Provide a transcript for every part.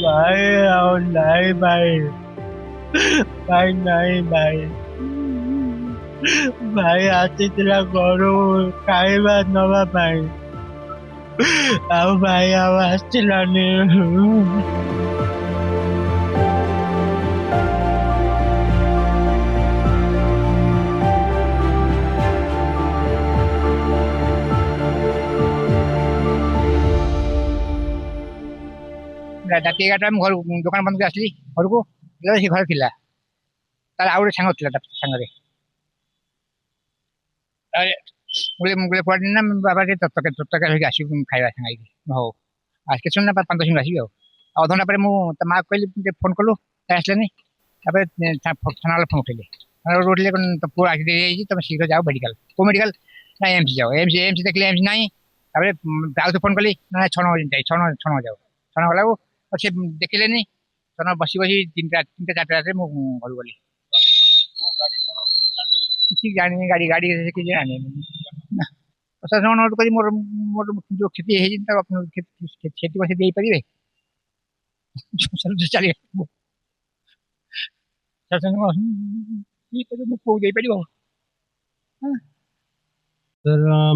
ଭାଇ ଆଉ ନାଇଁ ଭାଇ, ଭାଇ ନାଇଁ ଭାଇ। ଭାଇ ଆସିଥିଲା ଘରୁ ଖାଇବା ନବା ପାଇଁ, ଆଉ ଭାଇ ଆଉ ଆସିଲାନି। ରାତି 11ଟା ମୁଁ ଘରୁ ଦୋକାନ ବନ୍ଦ କରି ଆସିଲି ଘରକୁ। ସେ ଘରେ ଥିଲା, ତାର ଆଉ ଗୋଟେ ସାଙ୍ଗ ଥିଲା ତା ସାଙ୍ଗରେ। ମୁଁ କୁଆଡେ ନା ବାବା ଟିକେ ତରକାରୀ ଧରିକି ଆସିବୁ ଖାଇବା ସାଙ୍ଗେ ହେଇକି। ହଉ ଆজକେ ଶୁଣ ନା 5-10 ମିନିଟ୍ ଆସିବି ଆଉ। ଅଧଘଣ୍ଟା ପରେ ମୁଁ ତା ମା କହିଲି ଟିକେ ଫୋନ କଲୁ, ଆସିଲାନି। ତାପରେ ଥାନା ଫୋନ ଉଠେଇଲେ, ଉଠିଲେ ତ ପୁଅ ଆକ୍ସିଡେଣ୍ଟ ହେଇଯାଇଛି, ତମେ ଶୀଘ୍ର ଯାଅ ମେଡିକାଲ। କୋଉ ମେଡିକାଲ? ନା ଏମ୍ସ ଯାଅ। ଏମ୍ସ ଦେଖିଲେ ଏମ୍ସ ନାହିଁ। ତାପରେ ଆଉ ତ ଫୋନ କଲି, ନା ଛଣ ଯାଉ। ଛଣ ଗଲାକୁ ସେ ଦେଖିଲେନି। ଛଣ ବସି 3ଟା 4ଟା ରାତିରେ ମୁଁ ଘରକୁ ଗଲି। କିଛି ଜାଣିନି, ଗାଡି କିଛି ଜାଣିନି। ପ୍ରଶାସନ ଅନୁରୋଧ କରି ମୋର ଯୋଉ କ୍ଷତି ହେଇଛି ତାକୁ କ୍ଷତି ସେ ଦେଇପାରିବେ। ଚାଲିବ ମୋ ପୁଅକୁ ଦେଇପାରିବ।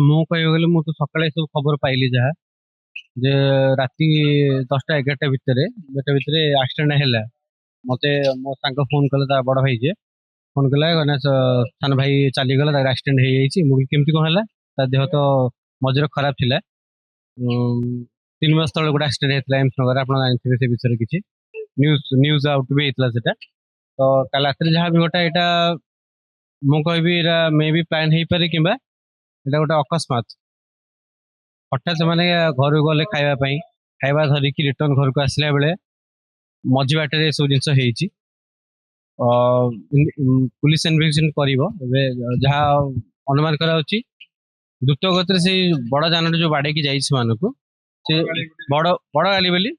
ମୁଁ କହିବାକୁ ଗଲେ ମୁଁ ତ ସକାଳେ ସବୁ ଖବର ପାଇଲି ଯାହା, ଯେ ରାତି 10ଟା 11ଟା ଭିତରେ ଆକ୍ସିଡେଣ୍ଟ ହେଲା। ମତେ ମୋ ସାଙ୍ଗ ଫୋନ କଲେ, ତା ବଡ ଭାଇ ଯିଏ ଫୋନ କଲା, ସାନ ଭାଇ ଚାଲିଗଲା, ତାର ଆକ୍ସିଡେଣ୍ଟ ହେଇଯାଇଛି। ମୁଁ କହିଲି କେମିତି କଣ ହେଲା? ତା ଦେହ ତ ମଝିରେ ଖରାପ ଥିଲା। 3 ମାସ ତଳେ ଗୋଟେ ଆକ୍ସିଡେଣ୍ଟ ହେଇଥିଲା ଏମ୍ସ ନଗରରେ, ଆପଣ ଜାଣିଥିବେ ସେ ବିଷୟରେ କିଛି। ନ୍ୟୁଜ ଆଉଟ୍ ବି ହେଇଥିଲା ସେଟା। ତ କାଲି ରାତିରେ ଯାହା ବି ଘଟା, ଏଇଟା ମୁଁ କହିବି ଏଇଟା ମେ ବି ପ୍ଲାନ୍ ହେଇପାରେ, କିମ୍ବା ଏଇଟା ଗୋଟେ ଅକସ୍ମାତ। ହଠାତ୍ ସେମାନେ ଘରକୁ ଗଲେ ଖାଇବା ପାଇଁ, ଖାଇବା ଧରିକି ରିଟର୍ନ ଘରକୁ ଆସିଲା ବେଳେ ମଝି ବାଟରେ ଏସବୁ ଜିନିଷ ହେଇଛି। ପୁଲିସ ଇନଭେଷ୍ଟିଗେସନ କରିବ। ଏବେ ଯାହା ଅନୁମାନ କରାଯାଉଛି, ଦ୍ରୁତ ଗତିରେ ସେଇ ବଡ ଯାନଟି ଯୋଉ ବାଡେଇକି ଯାଇଛି ସେମାନଙ୍କୁ, ସେ ବଡ ବଡ ଗାଲି ବୋଲି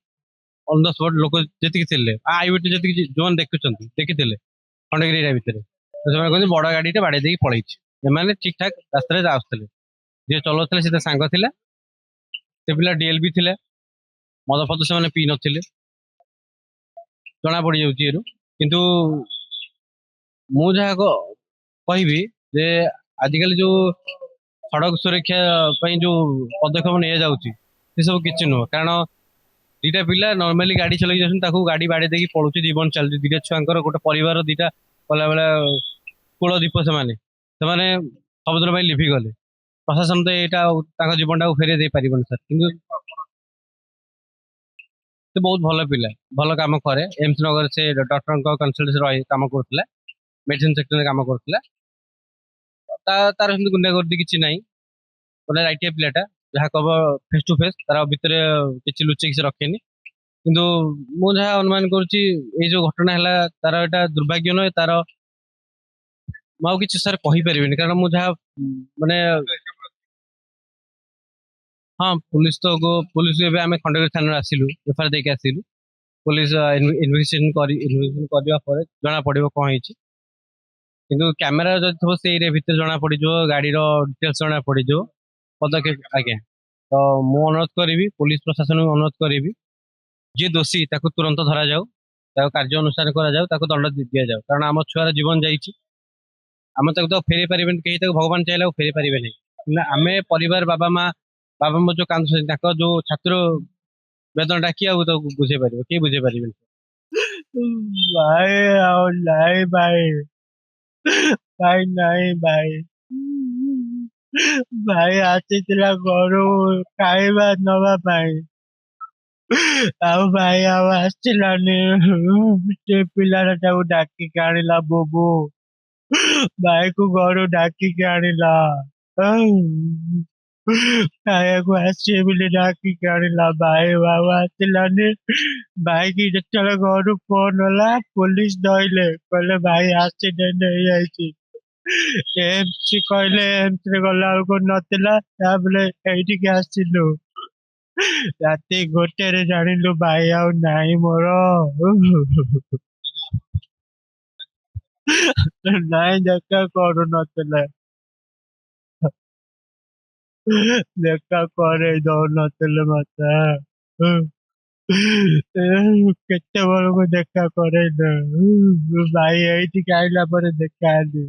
ଅନ୍ ଦ ସ୍ପଟ ଲୋକ ଯେତିକି ଥିଲେ, ଆଇ ୱିଟନେସ୍ ଯେତିକି ଯୋଉମାନେ ଦେଖିଥିଲେ ଖଣ୍ଡଗିରି ଏରିଆ ଭିତରେ, ତ ସେମାନେ କହନ୍ତି ବଡ ଗାଡିଟେ ବାଡେଇ ଦେଇକି ପଳେଇଛି। ଏମାନେ ଠିକ ଠାକ ରାସ୍ତାରେ ଆସୁଥିଲେ। ଯିଏ ଚଲାଉଥିଲେ ସେ ତା ସାଙ୍ଗ ଥିଲା। ସେ ପିଲା ଡିଏଲବି ଥିଲା। ମଦ ଫଦ ସେମାନେ ପିଇ ନଥିଲେ, ଜଣା ପଡିଯାଉଛି ଏରୁ। କିନ୍ତୁ ମୁଁ ଯାହା କହିବି ଯେ ଆଜିକାଲି ଯୋଉ ସଡ଼କ ସୁରକ୍ଷା ପାଇଁ ଯୋଉ ପଦକ୍ଷେପ ନିଆଯାଉଛି, ସେ ସବୁ କିଛି ନୁହଁ। କାରଣ ଦିଟା ପିଲା ନର୍ମାଲି ଗାଡି ଚଲେଇକି ଯାଉଛନ୍ତି, ତାକୁ ଗାଡି ବାଡେଇ ଦେଇକି ପଳଉଛି, ଜୀବନ ଚାଲୁଛି। ଦିଟା ଛୁଆଙ୍କର, ଗୋଟେ ପରିବାର, ଦିଟା କଲା ଭଳିଆ କୂଳ ଦୀପ। ସେମାନେ ସବୁଦିନ ପାଇଁ ଲିଭି ଗଲେ। ପ୍ରଶାସନ ତ ଏଇଟା ତାଙ୍କ ଜୀବନଟାକୁ ଫେରେଇ ଦେଇ ପାରିବନି ସାର୍। କିନ୍ତୁ ସେ ବହୁତ ଭଲ ପିଲା, ଭଲ କାମ କରେ। ଏମ୍ସ ନଗରରେ ସେ ଡକ୍ଟରଙ୍କ କନସଲ୍ଟେନ୍ସିରେ ରହି କାମ କରୁଥିଲା, ମେଡିସିନ ସେକ୍ଟରରେ କାମ କରୁଥିଲା। ତାର ସେମିତି ଗୁଣ୍ଡାଗର୍ଦି କିଛି ନାହିଁ, ଗୋଟେ ରାଇଟିଆ ପିଲାଟା। ଯାହା କବ ଫେସ୍ ଟୁ ଫେସ୍, ତାର ଭିତରେ କିଛି ଲୁଚେଇକି ସେ ରଖେନି। କିନ୍ତୁ ମୁଁ ଯାହା ଅନୁମାନ କରୁଛି, ଏଇ ଯୋଉ ଘଟଣା ହେଲା, ତାର ଏଇଟା ଦୁର୍ଭାଗ୍ୟ ନୁହେଁ। ତାର ମୁଁ ଆଉ କିଛି ସାର୍ କହିପାରିବିନି, କାରଣ ମୁଁ ଯାହା ମାନେ ହଁ, ପୋଲିସ ଏବେ ଆମେ ଖଣ୍ଡଗିରି ଥାନାରେ ଆସିଲୁ, ଏଫଆଇଆର ଦେଇକି ଆସିଲୁ। ପୋଲିସ ଇନଭେଷ୍ଟିଗେସନ କରିବା ପରେ ଜଣା ପଡିବ କଣ ହେଇଛି। କିନ୍ତୁ କ୍ୟାମେରା ଯଦି ଥିବ ସେ ଏରିଆ ଭିତରେ ଜଣା ପଡିଯିବ, ଗାଡିର ଡିଟେଲ୍ସ ଜଣା ପଡିଯିବ, ପଦକ୍ଷେପ। ଆଜ୍ଞା, ତ ମୁଁ ଅନୁରୋଧ କରିବି, ପୋଲିସ ପ୍ରଶାସନକୁ ଅନୁରୋଧ କରିବି, ଯିଏ ଦୋଷୀ ତାକୁ ତୁରନ୍ତ ଧରାଯାଉ, ତାକୁ କାର୍ଯ୍ୟ ଅନୁଷ୍ଠାନ କରାଯାଉ, ତାକୁ ଦଣ୍ଡ ଦିଆଯାଉ। କାରଣ ଆମ ଛୁଆର ଜୀବନ ଯାଇଛି, ଆମେ ତାକୁ ତ ଫେରେଇ ପାରିବେନି କେହି। ତାକୁ ଭଗବାନ ଚାହିଁଲେ ଆଉ ଫେରେଇ ପାରିବେ ନାହିଁ। ଆମେ ପରିବାର, ବାବା ମା ଯୋଉ କାନ୍ଦୁଛନ୍ତି, ତାଙ୍କ ଯୋଉ ଛାତ୍ର ବେଦନା କିଏ ଆଉ ତାକୁ ବୁଝେଇ ପାରିବ? କେହି ବୁଝେଇ ପାରିବେନି। ଭାଇ ଆଉ ନାଇଁ ଭାଇ, ଭାଇ ନାଇଁ ଭାଇ। ଭାଇ ଆସିଥିଲା ଘରୁ ଖାଇବା ନବା ପାଇଁ, ଆଉ ଭାଇ ଆଉ ଆସିଲାନି। ସେ ପିଲାଟା ତାକୁ ଡାକିକି ଆଣିଲା, ବୁବୁ ଭାଇକୁ ଘରୁ ଡାକିକି ଆଣିଲା। ଖାଇବାକୁ ଆସିବେ ବୋଲି ଡାକିକି ଆଣିଲା। ଭାଇ ବାବା ଆସିଲାନି। ଭାଇକି ଯେତେବେଳେ ଘରୁ ଫୋନ ହେଲା, ପୋଲିସ ଧଇଲେ, କହିଲେ ଭାଇ ଆକ୍ସିଡେଣ୍ଟ ହେଇଯାଇଛି। ଏମ୍ସ କହିଲେ, ଏମ୍ସ ରେ ଗଲା ବେଳକୁ ନଥିଲା। ତାପରେ ଏଇଠିକି ଆସିଲୁ, ରାତି 1ରେ ଜାଣିଲୁ ଭାଇ ଆଉ ନାହିଁ ମୋର। ନାଇଁ, ଦେଖା କରୁନଥିଲେ, ଦେଖା କରେଇ ଦଉନଥିଲେ ମତେ। କେତେବେଳକୁ ଦେଖା କରେଇଲ ଭାଇ ଏଇଠିକି ଆଇଲା ପରେ ଦେଖା ହେଲି